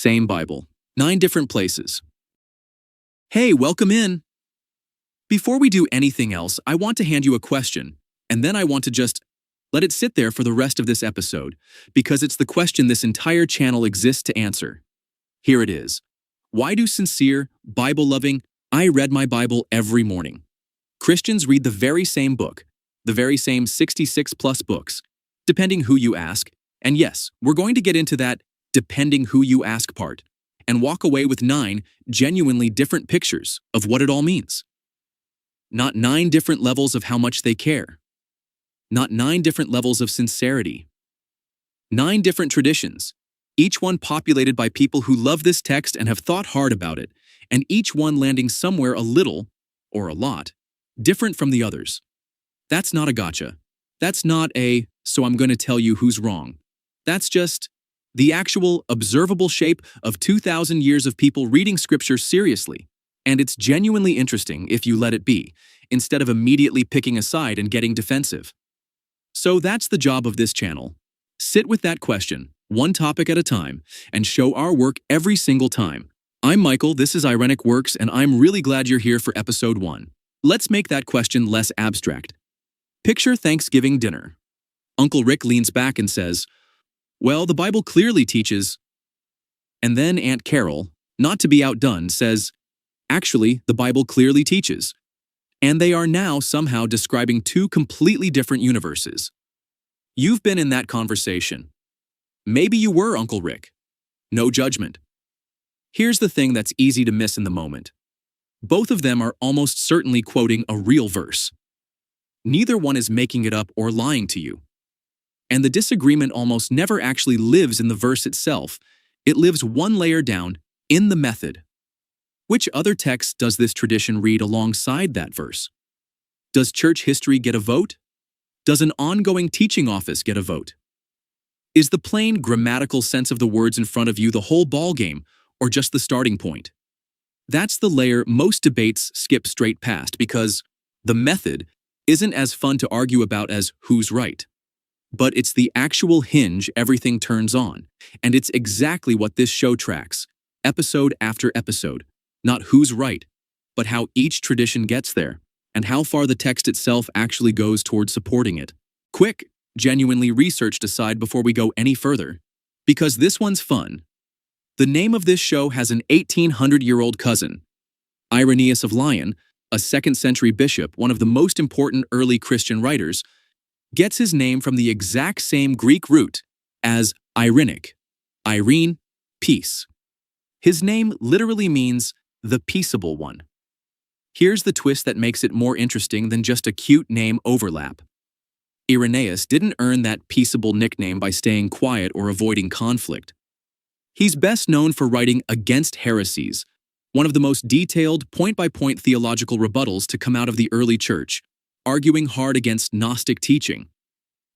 same Bible. 9 different places. Hey, welcome in! Before we do anything else, I want to hand you a question, and then I want to just let it sit there for the rest of this episode, because it's the question this entire channel exists to answer. Here it is. Why do sincere, Bible-loving, I read my Bible every morning Christians read the very same book, the very same 66-plus books, depending who you ask, and yes, we're going to get into that depending who you ask part, and walk away with 9 genuinely different pictures of what it all means. Not 9 different levels of how much they care. Not 9 different levels of sincerity. 9 different traditions, each one populated by people who love this text and have thought hard about it, and each one landing somewhere a little, or a lot, different from the others. That's not a gotcha. That's not a, so I'm going to tell you who's wrong. That's just the actual, observable shape of 2,000 years of people reading scripture seriously. And it's genuinely interesting if you let it be, instead of immediately picking a side and getting defensive. So that's the job of this channel. Sit with that question, one topic at a time, and show our work every single time. I'm Michael, this is Irenic Works, and I'm really glad you're here for episode 1. Let's make that question less abstract. Picture Thanksgiving dinner. Uncle Rick leans back and says, "Well, the Bible clearly teaches..." And then Aunt Carol, not to be outdone, says, "Actually, the Bible clearly teaches." And they are now somehow describing 2 completely different universes. You've been in that conversation. Maybe you were Uncle Rick. No judgment. Here's the thing that's easy to miss in the moment. Both of them are almost certainly quoting a real verse. Neither one is making it up or lying to you. And the disagreement almost never actually lives in the verse itself. It lives one layer down, in the method. Which other text does this tradition read alongside that verse? Does church history get a vote? Does an ongoing teaching office get a vote? Is the plain grammatical sense of the words in front of you the whole ballgame, or just the starting point? That's the layer most debates skip straight past because the method isn't as fun to argue about as who's right. But it's the actual hinge everything turns on, and it's exactly what this show tracks, episode after episode. Not who's right, but how each tradition gets there, and how far the text itself actually goes toward supporting it. Quick, genuinely researched aside before we go any further, because this one's fun. The name of this show has an 1,800-year-old cousin. Irenaeus of Lyon, a 2nd century bishop, one of the most important early Christian writers, gets his name from the exact same Greek root as Irenic, Irene, peace. His name literally means the peaceable one. Here's the twist that makes it more interesting than just a cute name overlap. Irenaeus didn't earn that peaceable nickname by staying quiet or avoiding conflict. He's best known for writing Against Heresies, one of the most detailed, point-by-point theological rebuttals to come out of the early church, arguing hard against Gnostic teaching.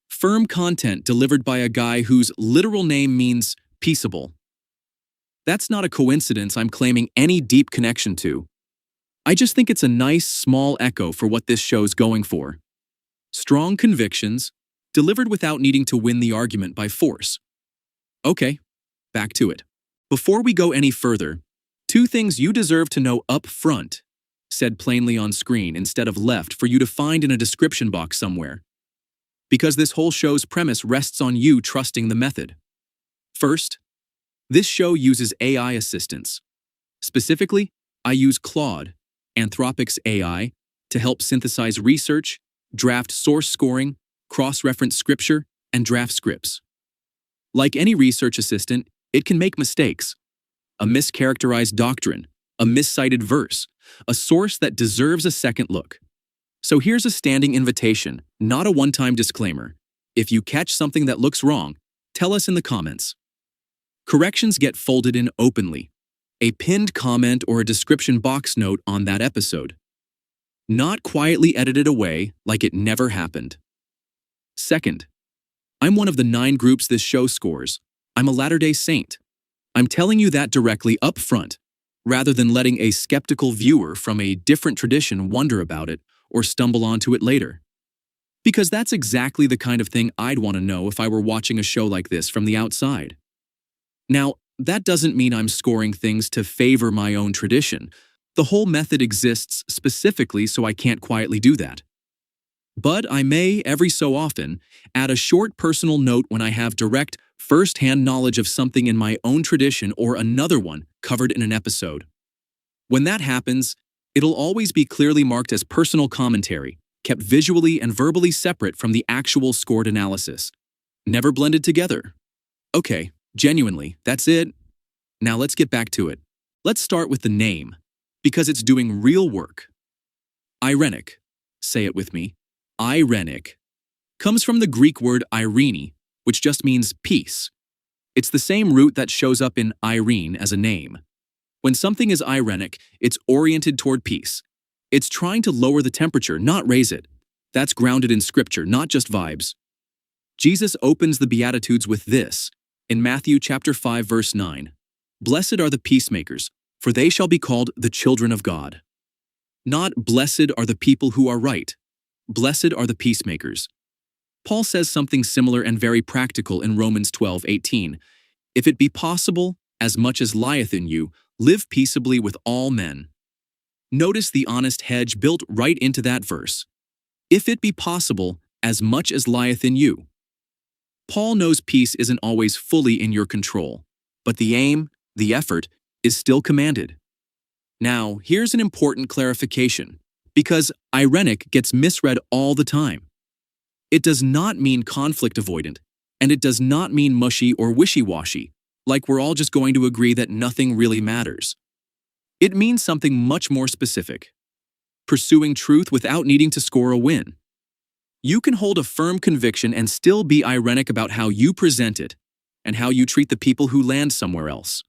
Firm content delivered by a guy whose literal name means peaceable. That's not a coincidence I'm claiming any deep connection to. I just think it's a nice, small echo for what this show's going for. Strong convictions, delivered without needing to win the argument by force. Okay, back to it. Before we go any further, 2 things you deserve to know up front, said plainly on screen instead of left for you to find in a description box somewhere. Because this whole show's premise rests on you trusting the method. First, this show uses AI assistants. Specifically, I use Claude, Anthropic's AI, to help synthesize research, draft source scoring, cross-reference scripture, and draft scripts. Like any research assistant, it can make mistakes. A mischaracterized doctrine, a miscited verse, a source that deserves a second look. So here's a standing invitation, not a one-time disclaimer. If you catch something that looks wrong, tell us in the comments. Corrections get folded in openly. A pinned comment or a description box note on that episode. Not quietly edited away like it never happened. Second, I'm one of the 9 groups this show scores. I'm a Latter-day Saint. I'm telling you that directly up front, rather than letting a skeptical viewer from a different tradition wonder about it or stumble onto it later. Because that's exactly the kind of thing I'd want to know if I were watching a show like this from the outside. Now, that doesn't mean I'm scoring things to favor my own tradition. The whole method exists specifically so I can't quietly do that. But I may, every so often, add a short personal note when I have direct, first-hand knowledge of something in my own tradition or another one covered in an episode. When that happens, it'll always be clearly marked as personal commentary, kept visually and verbally separate from the actual scored analysis. Never blended together. Okay, genuinely, that's it. Now let's get back to it. Let's start with the name, because it's doing real work. Irenic. Say it with me. Irenic comes from the Greek word Irene, which just means peace. It's the same root that shows up in Irene as a name. When something is Irenic, it's oriented toward peace. It's trying to lower the temperature, not raise it. That's grounded in scripture, not just vibes. Jesus opens the Beatitudes with this, in Matthew chapter 5, verse 9. Blessed are the peacemakers, for they shall be called the children of God. Not blessed are the people who are right. Blessed are the peacemakers. Paul says something similar and very practical in Romans 12:18. If it be possible, as much as lieth in you, live peaceably with all men. Notice the honest hedge built right into that verse. If it be possible, as much as lieth in you. Paul knows peace isn't always fully in your control, but the aim, the effort, is still commanded. Now, here's an important clarification, because Irenic gets misread all the time. It does not mean conflict avoidant, and it does not mean mushy or wishy-washy, like we're all just going to agree that nothing really matters. It means something much more specific. Pursuing truth without needing to score a win. You can hold a firm conviction and still be irenic about how you present it and how you treat the people who land somewhere else.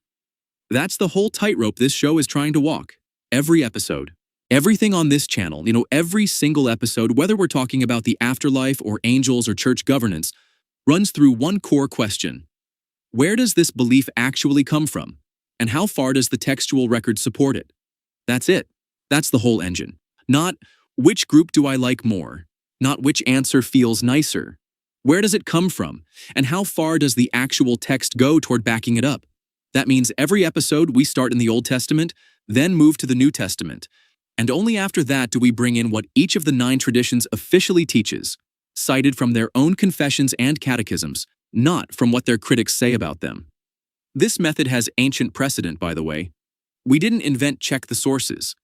That's the whole tightrope this show is trying to walk. Every episode. Everything on this channel, every single episode, whether we're talking about the afterlife or angels or church governance, runs through one core question. Where does this belief actually come from? And how far does the textual record support it? That's it. That's the whole engine. Not, which group do I like more? Not which answer feels nicer. Where does it come from? And how far does the actual text go toward backing it up? That means every episode we start in the Old Testament, then move to the New Testament. And only after that do we bring in what each of the 9 traditions officially teaches, cited from their own confessions and catechisms, not from what their critics say about them. This method has ancient precedent, by the way. We didn't invent check the sources.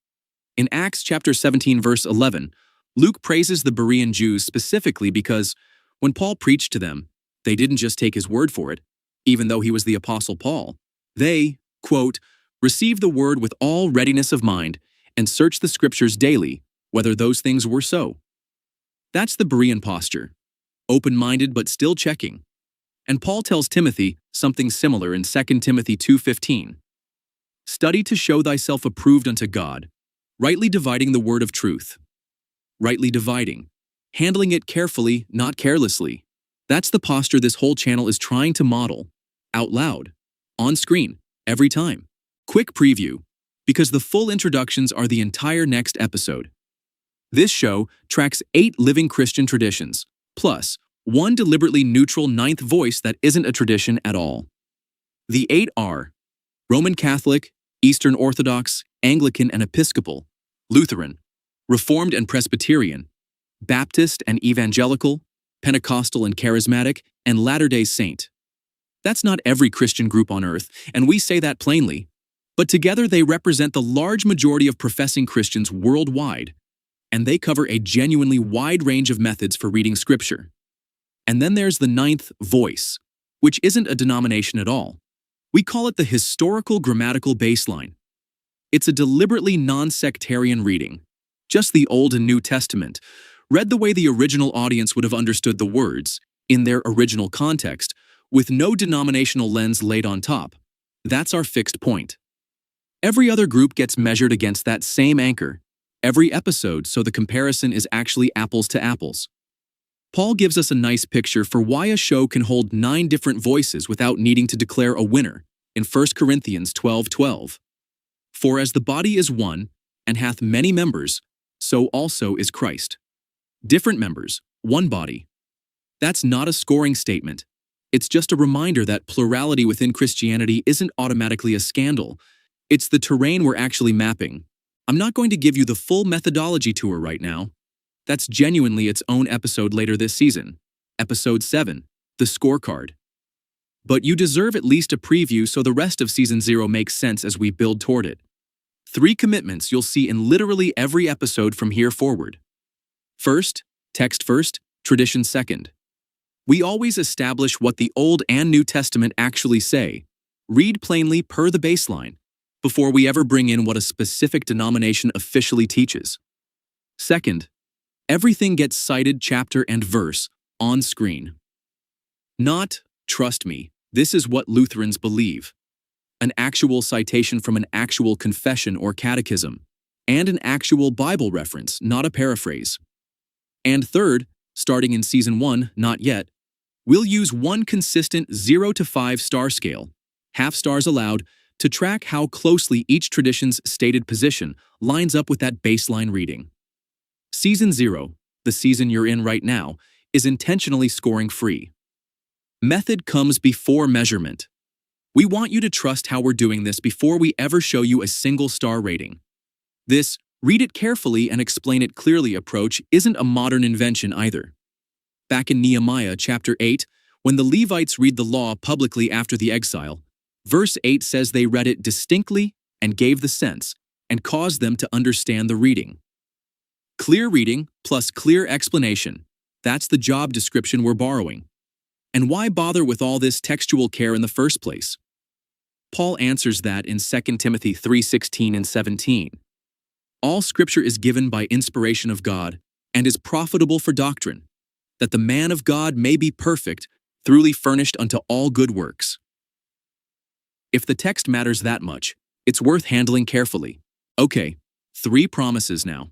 In Acts chapter 17, verse 11, Luke praises the Berean Jews specifically because when Paul preached to them, they didn't just take his word for it, even though he was the Apostle Paul. They, quote, received the word with all readiness of mind and searched the scriptures daily, whether those things were so. That's the Berean posture, open-minded but still checking. And Paul tells Timothy something similar in 2 Timothy 2:15. Study to show thyself approved unto God, rightly dividing the word of truth. Rightly dividing. Handling it carefully, not carelessly. That's the posture this whole channel is trying to model. Out loud. On screen. Every time. Quick preview. Because the full introductions are the entire next episode. This show tracks 8 living Christian traditions, plus one deliberately neutral 9th voice that isn't a tradition at all. The 8 are Roman Catholic, Eastern Orthodox, Anglican and Episcopal, Lutheran, Reformed and Presbyterian, Baptist and Evangelical, Pentecostal and Charismatic, and Latter-day Saint. That's not every Christian group on earth, and we say that plainly, but together they represent the large majority of professing Christians worldwide, and they cover a genuinely wide range of methods for reading Scripture. And then there's the 9th voice, which isn't a denomination at all. We call it the historical grammatical baseline. It's a deliberately non-sectarian reading, just the Old and New Testament, read the way the original audience would have understood the words, in their original context, with no denominational lens laid on top. That's our fixed point. Every other group gets measured against that same anchor, every episode, so the comparison is actually apples to apples. Paul gives us a nice picture for why a show can hold 9 different voices without needing to declare a winner in 1 Corinthians 12:12. For as the body is one, and hath many members, so also is Christ. Different members, one body. That's not a scoring statement. It's just a reminder that plurality within Christianity isn't automatically a scandal. It's the terrain we're actually mapping. I'm not going to give you the full methodology tour right now. That's genuinely its own episode later this season. Episode 7, The Scorecard. But you deserve at least a preview so the rest of Season 0 makes sense as we build toward it. 3 commitments you'll see in literally every episode from here forward. First, text first, tradition second. We always establish what the Old and New Testament actually say. Read plainly per the baseline, before we ever bring in what a specific denomination officially teaches. Second, everything gets cited chapter and verse on screen. Not, trust me, this is what Lutherans believe. An actual citation from an actual confession or catechism, and an actual Bible reference, not a paraphrase. And third, starting in Season 1, not yet, we'll use one consistent 0 to 5 star scale, half stars allowed, to track how closely each tradition's stated position lines up with that baseline reading. Season 0, the season you're in right now, is intentionally scoring free. Method comes before measurement. We want you to trust how we're doing this before we ever show you a single star rating. This read it carefully and explain it clearly approach isn't a modern invention either. Back in Nehemiah chapter 8, when the Levites read the law publicly after the exile, verse 8 says they read it distinctly and gave the sense, and caused them to understand the reading. Clear reading plus clear explanation. That's the job description we're borrowing. And why bother with all this textual care in the first place? Paul answers that in 2 Timothy 3:16 and 17. All Scripture is given by inspiration of God and is profitable for doctrine, that the man of God may be perfect, thoroughly furnished unto all good works. If the text matters that much, it's worth handling carefully. Okay, 3 promises now.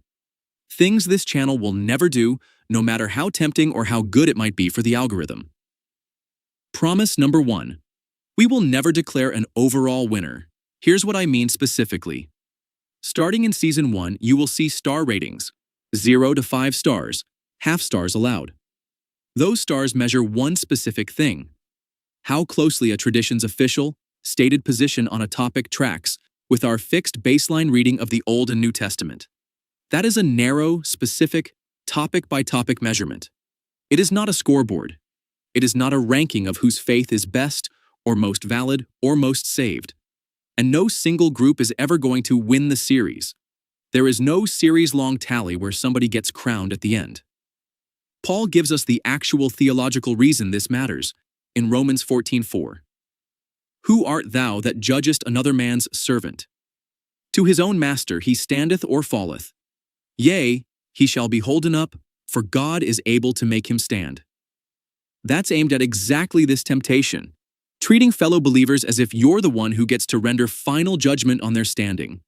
Things this channel will never do, no matter how tempting or how good it might be for the algorithm. Promise number 1. We will never declare an overall winner. Here's what I mean specifically. Starting in Season 1, you will see star ratings, 0 to 5 stars, half stars allowed. Those stars measure one specific thing: how closely a tradition's official, stated position on a topic tracks with our fixed baseline reading of the Old and New Testament. That is a narrow, specific, topic-by-topic measurement. It is not a scoreboard. It is not a ranking of whose faith is best, or most valid, or most saved. And no single group is ever going to win the series. There is no series-long tally where somebody gets crowned at the end. Paul gives us the actual theological reason this matters in Romans 14:4. Who art thou that judgest another man's servant? To his own master he standeth or falleth. Yea, he shall be holden up, for God is able to make him stand. That's aimed at exactly this temptation, treating fellow believers as if you're the one who gets to render final judgment on their standing.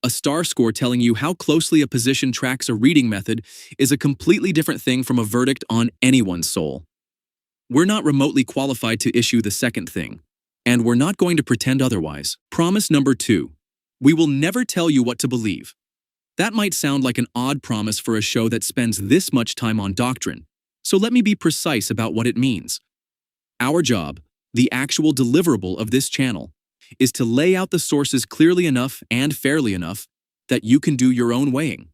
A star score telling you how closely a position tracks a reading method is a completely different thing from a verdict on anyone's soul. We're not remotely qualified to issue the second thing, and we're not going to pretend otherwise. Promise number 2. We will never tell you what to believe. That might sound like an odd promise for a show that spends this much time on doctrine, so let me be precise about what it means. Our job, the actual deliverable of this channel, is to lay out the sources clearly enough and fairly enough that you can do your own weighing.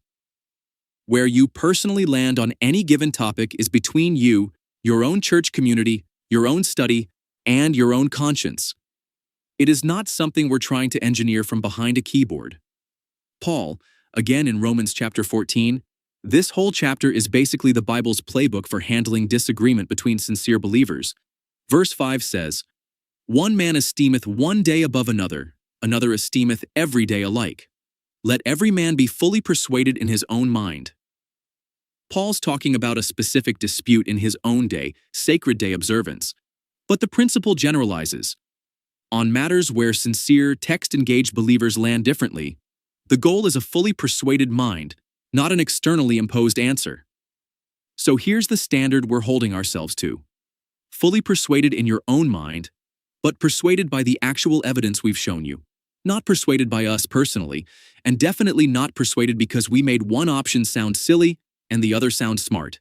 Where you personally land on any given topic is between you, your own church community, your own study, and your own conscience. It is not something we're trying to engineer from behind a keyboard. Paul, again in Romans chapter 14, this whole chapter is basically the Bible's playbook for handling disagreement between sincere believers. Verse 5 says, One man esteemeth one day above another, another esteemeth every day alike. Let every man be fully persuaded in his own mind. Paul's talking about a specific dispute in his own day, sacred day observance, but the principle generalizes. On matters where sincere, text-engaged believers land differently, the goal is a fully persuaded mind, not an externally imposed answer. So here's the standard we're holding ourselves to. Fully persuaded in your own mind, but persuaded by the actual evidence we've shown you. Not persuaded by us personally, and definitely not persuaded because we made one option sound silly and the other sound smart.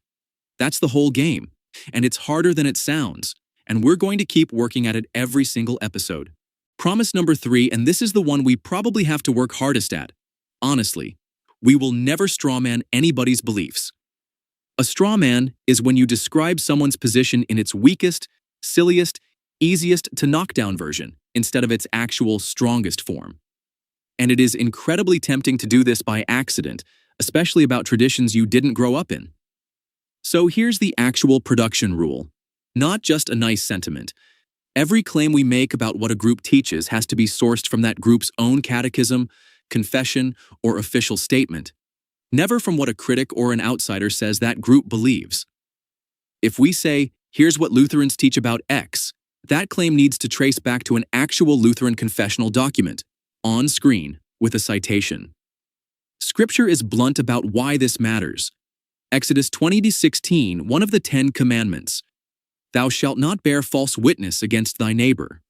That's the whole game, and it's harder than it sounds, and we're going to keep working at it every single episode. Promise number 3, and this is the one we probably have to work hardest at. Honestly, we will never strawman anybody's beliefs. A strawman is when you describe someone's position in its weakest, silliest, easiest to knock down version instead of its actual strongest form. And it is incredibly tempting to do this by accident, especially about traditions you didn't grow up in. So here's the actual production rule. Not just a nice sentiment. Every claim we make about what a group teaches has to be sourced from that group's own catechism, confession, or official statement. Never from what a critic or an outsider says that group believes. If we say, here's what Lutherans teach about X, that claim needs to trace back to an actual Lutheran confessional document, on screen, with a citation. Scripture is blunt about why this matters. Exodus 20:16, one of the 10 commandments. Thou shalt not bear false witness against thy neighbor.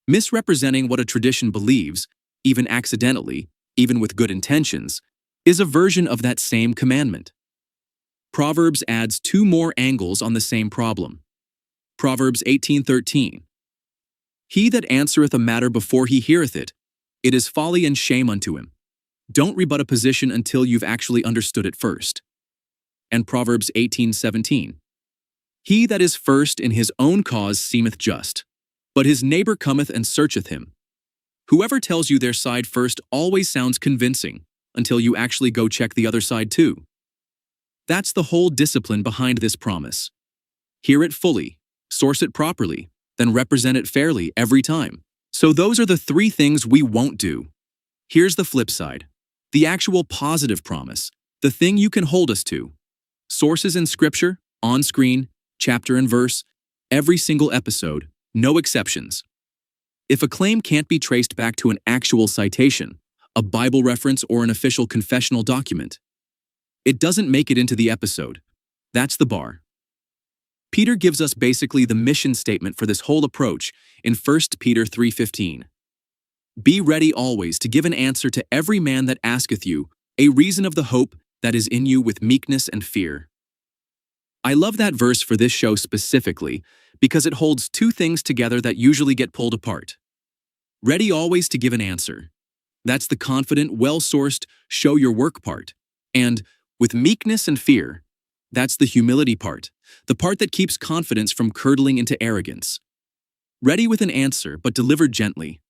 Misrepresenting what a tradition believes, even accidentally, even with good intentions, is a version of that same commandment. Proverbs adds 2 more angles on the same problem. Proverbs 18:13. He that answereth a matter before he heareth it, it is folly and shame unto him. Don't rebut a position until you've actually understood it first. And Proverbs 18:17. He that is first in his own cause seemeth just, but his neighbor cometh and searcheth him. Whoever tells you their side first always sounds convincing, until you actually go check the other side too. That's the whole discipline behind this promise. Hear it fully, source it properly, then represent it fairly every time. So those are the 3 things we won't do. Here's the flip side. The actual positive promise, the thing you can hold us to. Sources in Scripture, on screen, chapter and verse, every single episode, no exceptions. If a claim can't be traced back to an actual citation, a Bible reference or an official confessional document, it doesn't make it into the episode. That's the bar. Peter gives us basically the mission statement for this whole approach in 1 Peter 3:15. Be ready always to give an answer to every man that asketh you a reason of the hope that is in you with meekness and fear. I love that verse for this show specifically because it holds 2 things together that usually get pulled apart. Ready always to give an answer. That's the confident, well-sourced, show your work part. And with meekness and fear, that's the humility part, the part that keeps confidence from curdling into arrogance. Ready with an answer, but delivered gently.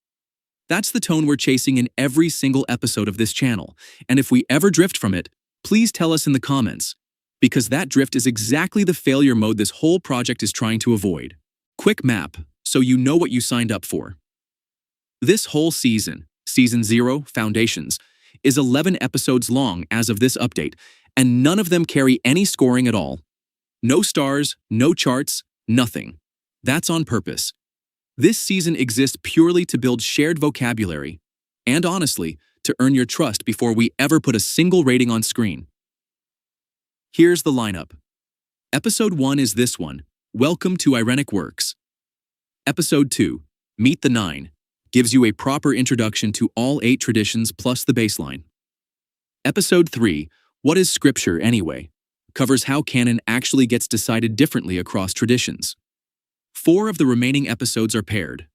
That's the tone we're chasing in every single episode of this channel, and if we ever drift from it, please tell us in the comments, because that drift is exactly the failure mode this whole project is trying to avoid. Quick map, so you know what you signed up for. This whole season, Season 0, Foundations, is 11 episodes long as of this update, and none of them carry any scoring at all. No stars, no charts, nothing. That's on purpose. This season exists purely to build shared vocabulary, and honestly, to earn your trust before we ever put a single rating on screen. Here's the lineup. Episode 1 is this one, Welcome to Irenic Works. Episode 2, Meet the 9, gives you a proper introduction to all 8 traditions plus the baseline. Episode 3, What is Scripture Anyway? Covers how canon actually gets decided differently across traditions. 4 of the remaining episodes are paired.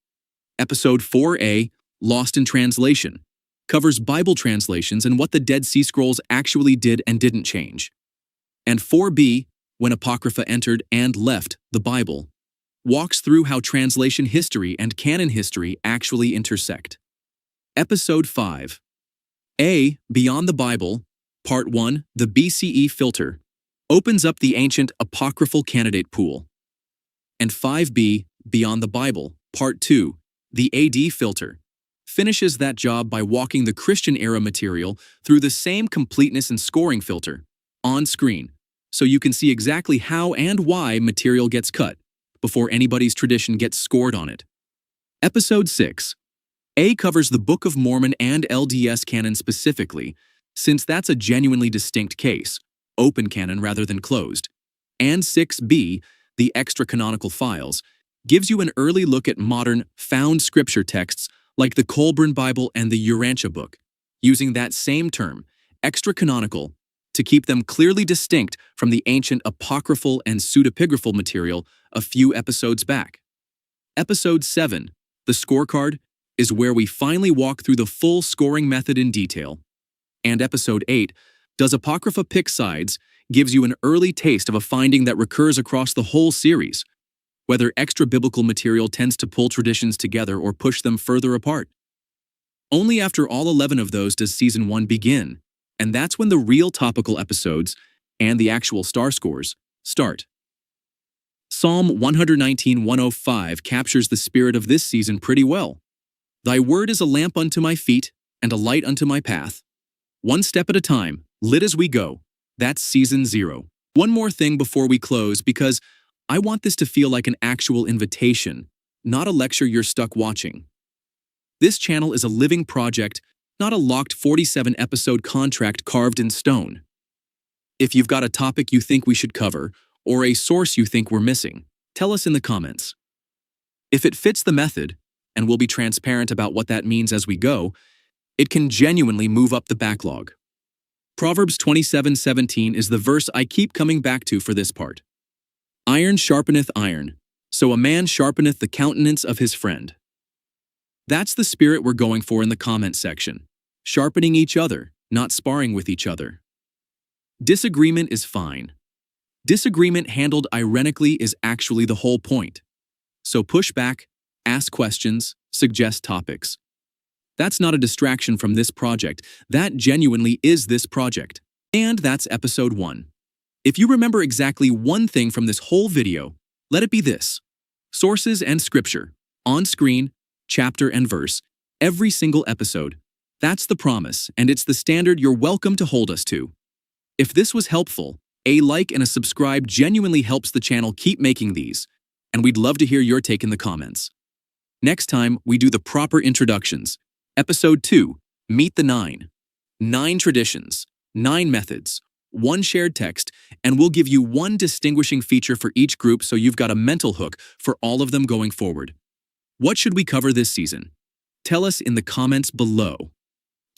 Episode 4a, Lost in Translation, covers Bible translations and what the Dead Sea Scrolls actually did and didn't change. And 4b, When Apocrypha Entered and Left the Bible, walks through how translation history and canon history actually intersect. Episode 5. A. Beyond the Bible, Part 1, The BCE Filter, opens up the ancient apocryphal candidate pool. And 5b, Beyond the Bible, Part 2, The AD Filter, finishes that job by walking the Christian era material through the same completeness and scoring filter, on screen, so you can see exactly how and why material gets cut, before anybody's tradition gets scored on it. Episode 6. A covers the Book of Mormon and LDS canon specifically, since that's a genuinely distinct case, open canon rather than closed. And 6b, the extra-canonical files, gives you an early look at modern, found scripture texts like the Colburn Bible and the Urantia book, using that same term, extra-canonical, to keep them clearly distinct from the ancient apocryphal and pseudepigraphal material a few episodes back. Episode 7, the scorecard, is where we finally walk through the full scoring method in detail. And Episode 8, Does Apocrypha Pick Sides, gives you an early taste of a finding that recurs across the whole series, whether extra biblical material tends to pull traditions together or push them further apart. Only after all 11 of those does Season 1 begin, and that's when the real topical episodes and the actual star scores start. Psalm 119:105 captures the spirit of this season pretty well. Thy word is a lamp unto my feet and a light unto my path. One step at a time, lit as we go. That's Season 0. One more thing before we close, because I want this to feel like an actual invitation, not a lecture you're stuck watching. This channel is a living project, not a locked 47-episode contract carved in stone. If you've got a topic you think we should cover, or a source you think we're missing, tell us in the comments. If it fits the method, and we'll be transparent about what that means as we go, it can genuinely move up the backlog. Proverbs 27:17 is the verse I keep coming back to for this part. Iron sharpeneth iron, so a man sharpeneth the countenance of his friend. That's the spirit we're going for in the comment section. Sharpening each other, not sparring with each other. Disagreement is fine. Disagreement handled irenically is actually the whole point. So push back, ask questions, suggest topics. That's not a distraction from this project. That genuinely is this project. And that's Episode 1. If you remember exactly one thing from this whole video, let it be this. Sources and scripture, on screen, chapter and verse, every single episode. That's the promise, and it's the standard you're welcome to hold us to. If this was helpful, a like and a subscribe genuinely helps the channel keep making these, and we'd love to hear your take in the comments. Next time, we do the proper introductions. Episode 2, Meet the 9. 9 traditions, 9 methods, 1 shared text, and we'll give you 1 distinguishing feature for each group so you've got a mental hook for all of them going forward. What should we cover this season? Tell us in the comments below.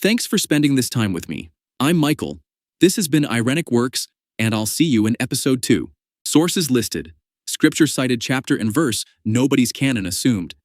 Thanks for spending this time with me. I'm Michael. This has been Irenic Works, and I'll see you in Episode 2. Sources listed. Scripture cited chapter and verse, nobody's canon assumed.